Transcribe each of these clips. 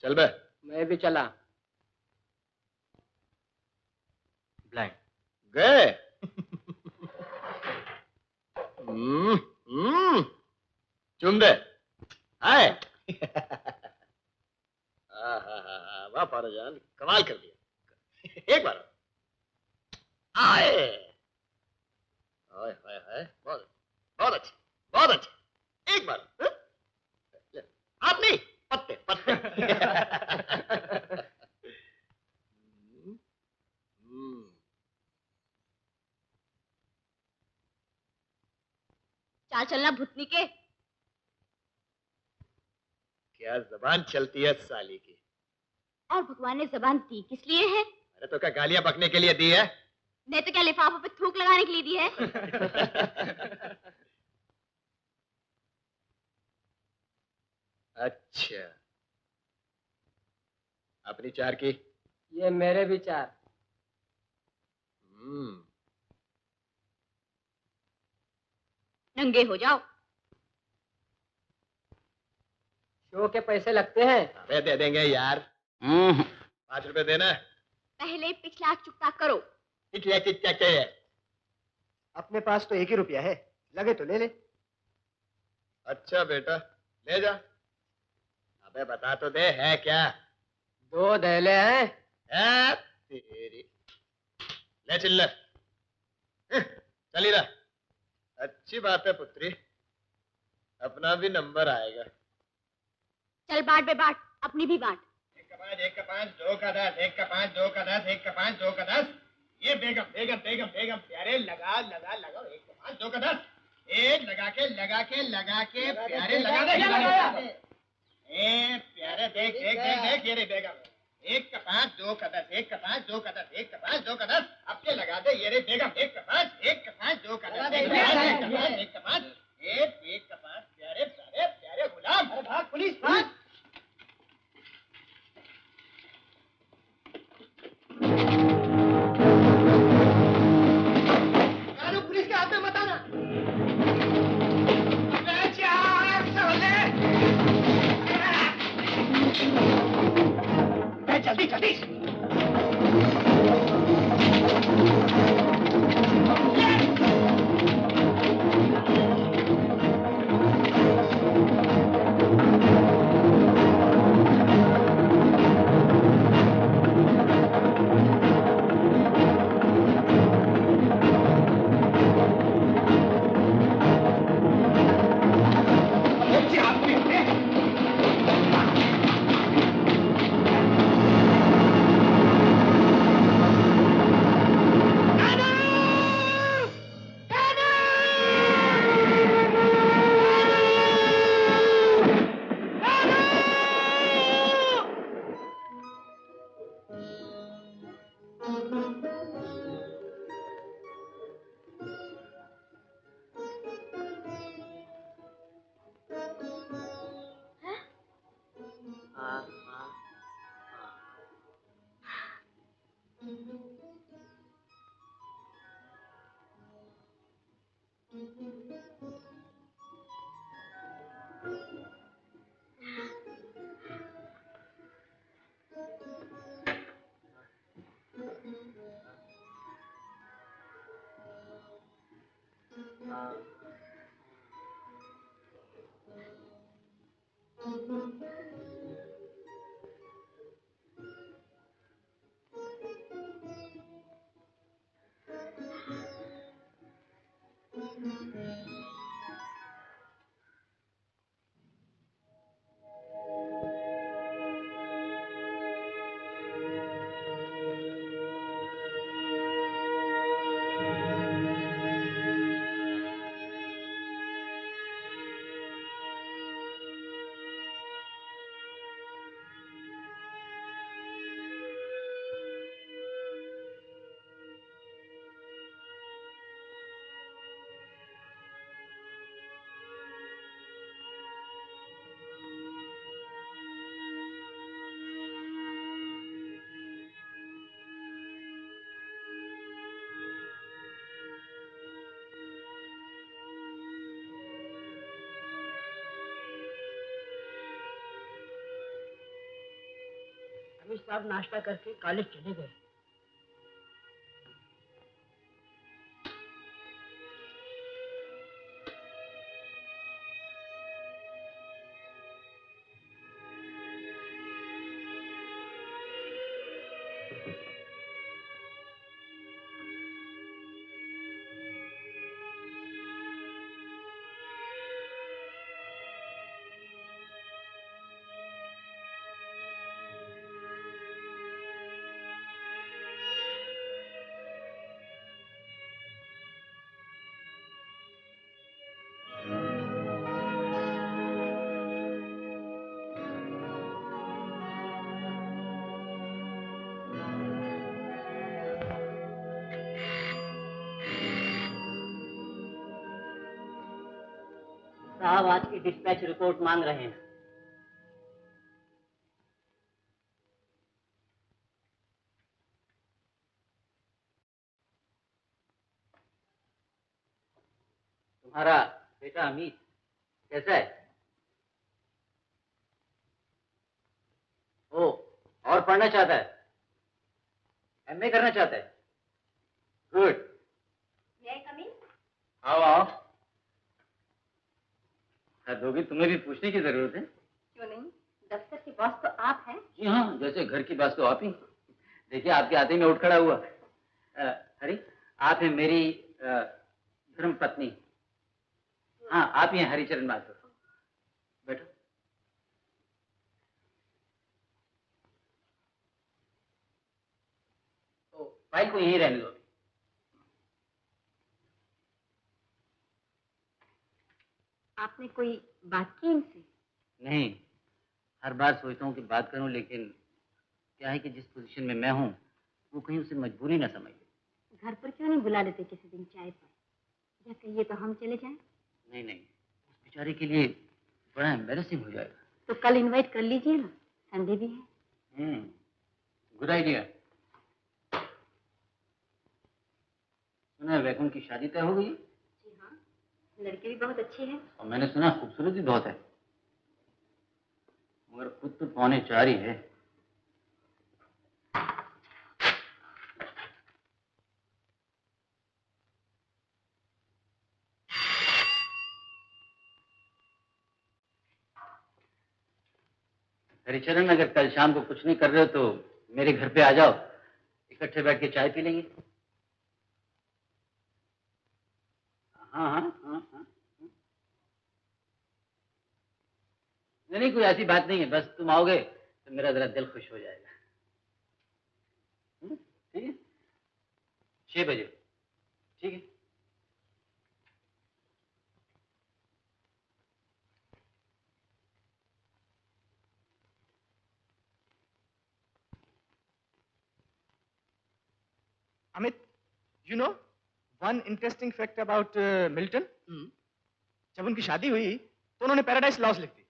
चल बे। मैं भी चला। ब्लैंक। गए। चुम दे। आए। वाह पाराजान, कमाल कर दिया। एक बार आए। हाय हाय हाय, बहुत बहुत अच्छे, बहुत अच्छे। एक बार आप नहीं, पत्ते पत्ते। चाल चलना भुतनी के। क्या जबान चलती है साली की। और भगवान ने जबान दी किस लिए है? अरे तो क्या गालियां बकने के लिए दी है? नहीं तो क्या लिफाफों पे थूक लगाने के लिए दी है? अच्छा, अपनी चार की। ये मेरे भी चार। नंगे हो जाओ। शो के पैसे लगते हैं। अरे दे देंगे यार। 5 रुपए देना। पहले पिछला चुकता करो। क्या है? अपने पास तो 1 ही रुपया है, लगे तो ले ले। अच्छा बेटा, ले जा। अबे बता तो दे, है क्या? 2 दहले हैं। तेरी ले चिल्लर। चली रहा। अच्छी बात है पुत्री, अपना भी नंबर आएगा। चल बांट बे बांट, अपनी भी बांट। 1 का 5, 1 का 5, 2 का 10, 1 का 5, 2 का 10, 1 का 5, 2 का 10। ये बेगम बेगम बेगम बेगम प्यारे लगा लगा लगाओ। 1 का 5, 2 का 10। एक लगा के प्यारे लगा दे। ए प्यारे देख देख देख देख ये रे बेगम। 1 का 5, 2 का 10, 1 का 5, 2 का 10, 1 का 5, 2 का 10। अब के लगा दे ये रे बेगम। 1 का 5, 1 का 5, 2 का 10, 1 का 5, 1 का 5, 1 का 5, 1 का 5 प्यारे प्यारे प्यारे गुलाम। अरे भाग पुलिस भाग। पुलिस के हाथ में मत आना। जल्दी जल्दी। हाफिज साहब नाश्ता करके कॉलेज चले गए। साहब आज की डिस्पैच रिपोर्ट मांग रहे हैं। तुम्हारा बेटा अमित कैसा है? ओ, और पढ़ना चाहता है? एमए करना चाहता है? गुड। आओ आओ। दोगी, तुम्हें भी पूछने की जरूरत है। क्यों नहीं, दफ्तर के बॉस तो आप हैं। जी हाँ, जैसे घर की बात तो आप ही। देखिए आपके आते ही मैं उठ खड़ा हुआ। हरी, आप हैं मेरी धर्म पत्नी। हाँ, आप ही हैं हरिचरण माथुर। बैठो। तो फाइल को यहीं रहने दो। आपने कोई बात की इनसे? नहीं, हर बार सोचता हूँ कि बात करूँ, लेकिन क्या है कि जिस पोजीशन में मैं हूँ वो कहीं उसे मजबूरी ना समझ ले। घर पर क्यों नहीं बुला लेते किसी दिन चाय पर? या कहिए तो हम चले जाएं? नहीं नहीं, उस बेचारे के लिए बड़ा एम्बैरेसिंग हो जाएगा। तो कल इनवाइट कर लीजिए ना, संडे भी है। Good idea. सुना है वैकुंठ की शादी तय हो गई? जी हाँ, लड़की भी बहुत अच्छी है। और मैंने सुना खूबसूरत भी बहुत है, मगर खुद तो 3.25 ही है। हरिचरण, अगर कल शाम को कुछ नहीं कर रहे हो तो मेरे घर पे आ जाओ, इकट्ठे बैठ के चाय पी लेंगे। हाँ हाँ हाँ हाँ। नहीं, कोई ऐसी बात नहीं है, बस तुम आओगे तो मेरा जरा दिल खुश हो जाएगा। ठीक है, 6 बजे। ठीक है। Amit, you know one interesting fact about Milton? जब उनकी शादी हुई तो उन्होंने पैराडाइज लॉस्ट लिख दी,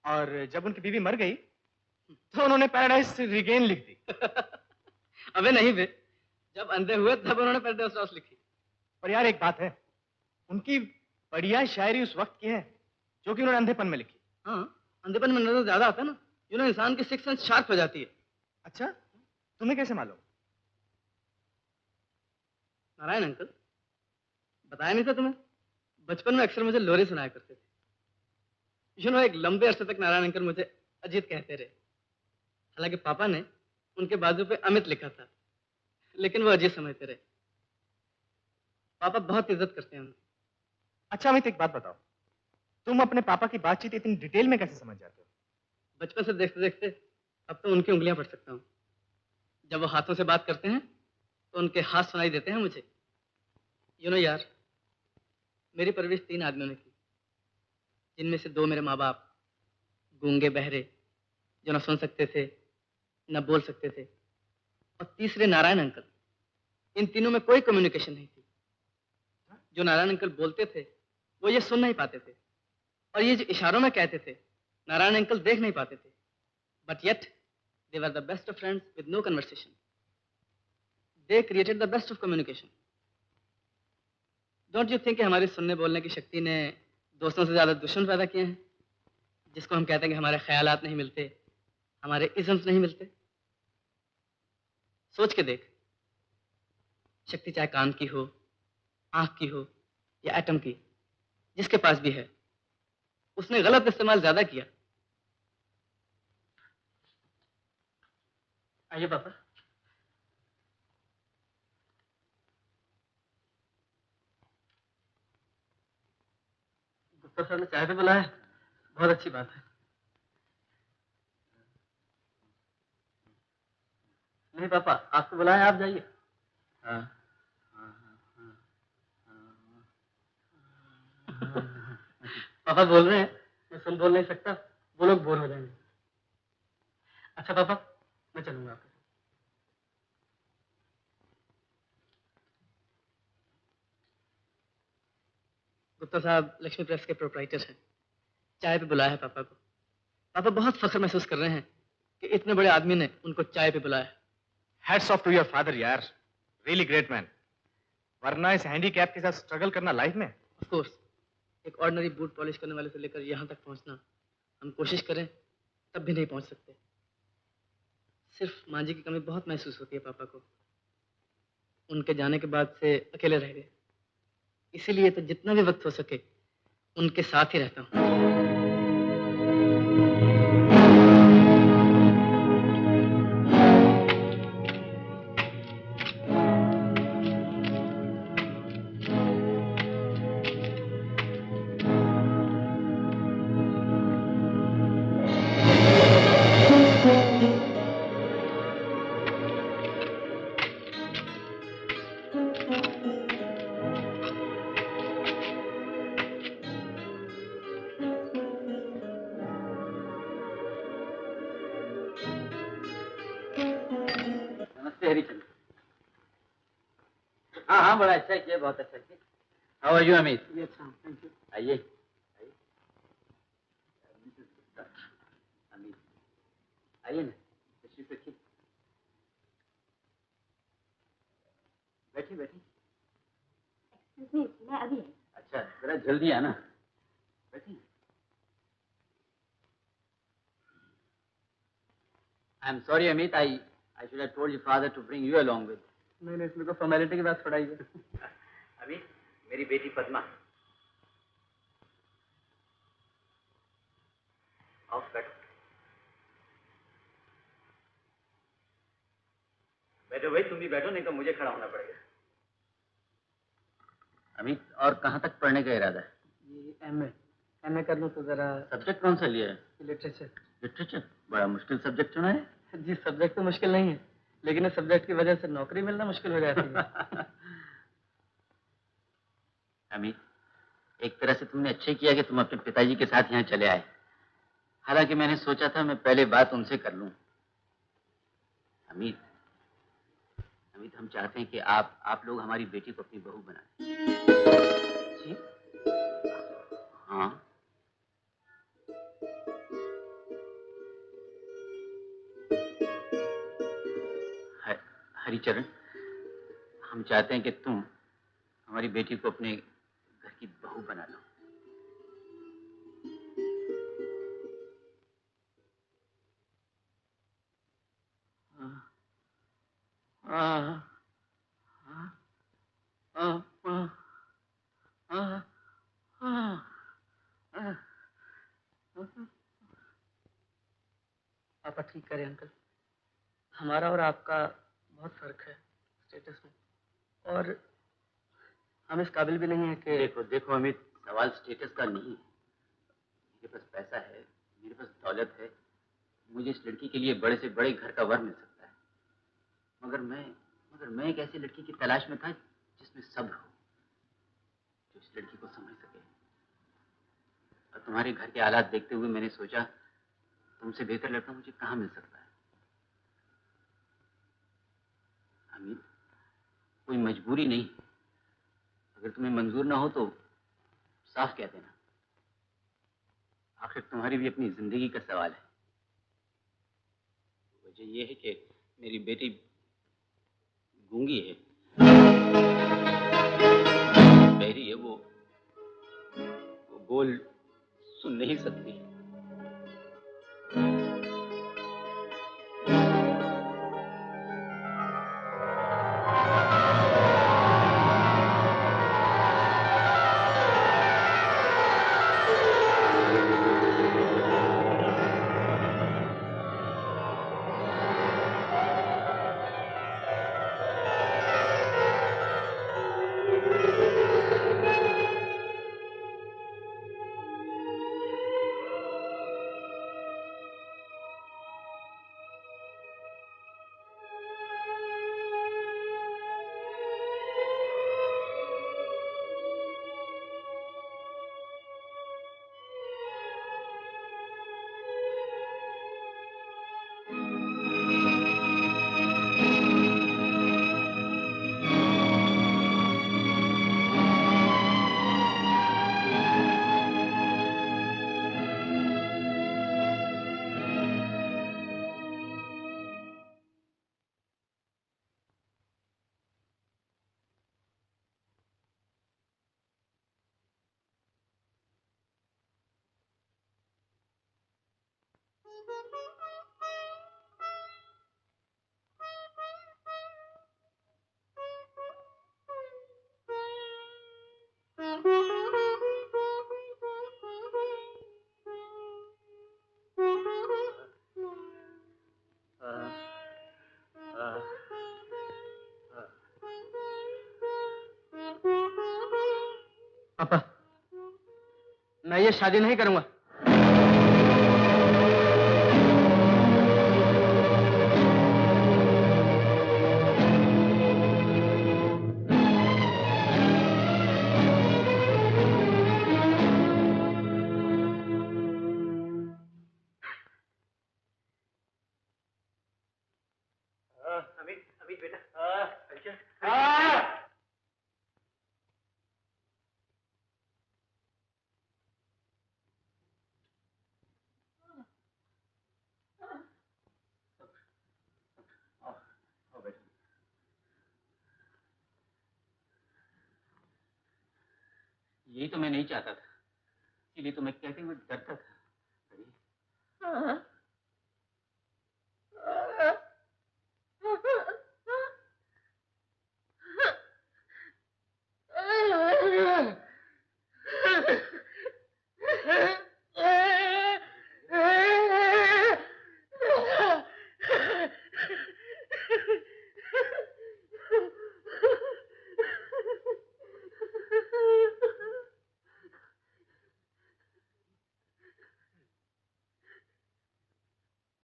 और जब उनकी बीवी मर गई तो उन्होंने पैराडाइज रिगेन लिख दी। अबे नहीं बे, जब अंधे हुए तब उन्होंने पैराडाइज लॉस्ट लिखी। पर यार एक बात है, उनकी बढ़िया शायरी उस वक्त की है जो कि उन्होंने अंधेपन में लिखी। हाँ, अंधेपन में नजर ज्यादा आता है ना, इंसान की सिक्स सेंस शार्प हो जाती है। अच्छा, तुम्हें कैसे मालूम? नारायण अंकल, बताया नहीं था तुम्हें? बचपन में अक्सर मुझे लोरी सुनाया करते थे। एक लंबे अरसे तक नारायण अंकल मुझे अजीत कहते रहे। हालांकि पापा ने उनके बाजू पे अमित लिखा था, लेकिन वो अजीत समझते रहे। पापा बहुत इज्जत करते हैं उनकी। अच्छा अमित, एक बात बताओ, तुम अपने पापा की बातचीत इतनी डिटेल में कैसे समझ जाते हो? बचपन से देखते देखते अब तो उनकी उंगलियां पढ़ सकता हूँ। जब वो हाथों से बात करते हैं तो उनके हाथ सुनाई देते हैं मुझे। यार, मेरी परवरिश 3 आदमियों ने की, जिनमें से 2 मेरे माँ बाप गूंगे बहरे, जो न सुन सकते थे न बोल सकते थे, और तीसरे नारायण अंकल। इन तीनों में कोई कम्युनिकेशन नहीं थी। जो नारायण अंकल बोलते थे वो ये सुन नहीं पाते थे, और ये जो इशारों में कहते थे नारायण अंकल देख नहीं पाते थे। But yet they were the best of friends with no conversation. They created the best of communication. Don't you think कि हमारी सुनने बोलने की शक्ति ने दोस्तों से ज्यादा दुश्मन पैदा किए हैं, जिसको हम कहते हैं कि हमारे ख्यालात नहीं मिलते, हमारे इज़म्स नहीं मिलते। सोच के देख, शक्ति चाहे कान की हो, आंख की हो या एटम की, जिसके पास भी है, उसने गलत इस्तेमाल ज्यादा किया। आइए पापा। गुप्ता सर ने चाय पे बुलाया, बहुत अच्छी बात है। नहीं पापा, आपको बुलाया, आप जाइए। हाँ। पापा बोल रहे हैं, मैं सुन बोल नहीं सकता, वो लोग बोर हो जाएंगे। अच्छा पापा, मैं चलूंगा आपके साथ। गुप्ता साहब लक्ष्मी प्रेस के प्रोप्राइटर हैं, चाय पे बुलाया है पापा को। पापा बहुत फख्र महसूस कर रहे हैं कि इतने बड़े आदमी ने उनको चाय पे बुलाया है। Hats off to your father यार, रियली ग्रेट मैन। वरना इस हैंडीकैप के साथ स्ट्रगल करना लाइफ में। ऑफ कोर्स, एक ऑर्डिनरी बूट पॉलिश करने वाले से लेकर यहाँ तक पहुँचना, हम कोशिश करें तब भी नहीं पहुँच सकते। सिर्फ माँ जी की कमी बहुत महसूस होती है पापा को। उनके जाने के बाद से अकेले रह गए, इसीलिए तो जितना भी वक्त हो सके उनके साथ ही रहता हूँ। हरीचंद्र। हाँ हाँ, बड़ा अच्छा किया, बहुत अच्छा किया। How are you Amit? ये अच्छा, थैंक यू। आइए आइए, अमित आइए ना, तशरीफ रखिए, बैठिए बैठिए। मैं अभी आई। अच्छा, जरा जल्दी आना, बैठिए। I am sorry Amit, I should have told your father to bring you along with. नहीं, इसमें तो फॉर्मेलिटी की बात छोड़ाइए। अभी मेरी बेटी पद्मा। आओ बैठो, बैठो भाई, तुम भी बैठो, नहीं तो मुझे खड़ा होना पड़ेगा। अमित, और कहाँ तक पढ़ने का इरादा है? ये एमए कर लूँ तो जरा। सब्जेक्ट कौन सा लिया है? लिटरेचर। लिटरेचर? बड़ा मुश्किल सब्जेक्ट चुना है। जी, सब्जेक्ट तो मुश्किल नहीं है, लेकिन इस सब्जेक्ट की वजह से नौकरी मिलना मुश्किल हो जाती है। अमित, एक तरह से तुमने अच्छे किया कि तुम अपने पिताजी के साथ यहाँ चले आए। हालांकि मैंने सोचा था मैं पहले बात उनसे कर लूं। अमित, अमित, हम चाहते हैं कि आप लोग हमारी बेटी को अपनी बहू बनाएं। जी? हाँ। हरिचरण, हम चाहते हैं कि तुम हमारी बेटी को अपने घर की बहू बना लो। पापा ठीक करें अंकल, हमारा और आपका बहुत फर्क है स्टेटस में, और हम इस काबिल भी नहीं है कि। देखो देखो अमित, सवाल स्टेटस का नहीं है। मेरे पास पैसा है, मेरे पास दौलत है, मुझे इस लड़की के लिए बड़े से बड़े घर का वर मिल सकता है, मगर मैं एक ऐसी लड़की की तलाश में था जिसमें सब्र हो, जो इस लड़की को समझ सके। और तुम्हारे घर के हालात देखते हुए मैंने सोचा तुमसे बेहतर लड़का मुझे कहाँ मिल सकता है। अमित, कोई मजबूरी नहीं, अगर तुम्हें मंजूर ना हो तो साफ कह देना, आखिर तुम्हारी भी अपनी जिंदगी का सवाल है। वजह यह है कि मेरी बेटी गूंगी है, बहरी है, वो बोल सुन नहीं सकती। पापा, मैं ये शादी नहीं करूंगा। अमित, अमित बेटा, यही तो मैं नहीं चाहता था, इसीलिए तो मैं कहते हुए डरता था।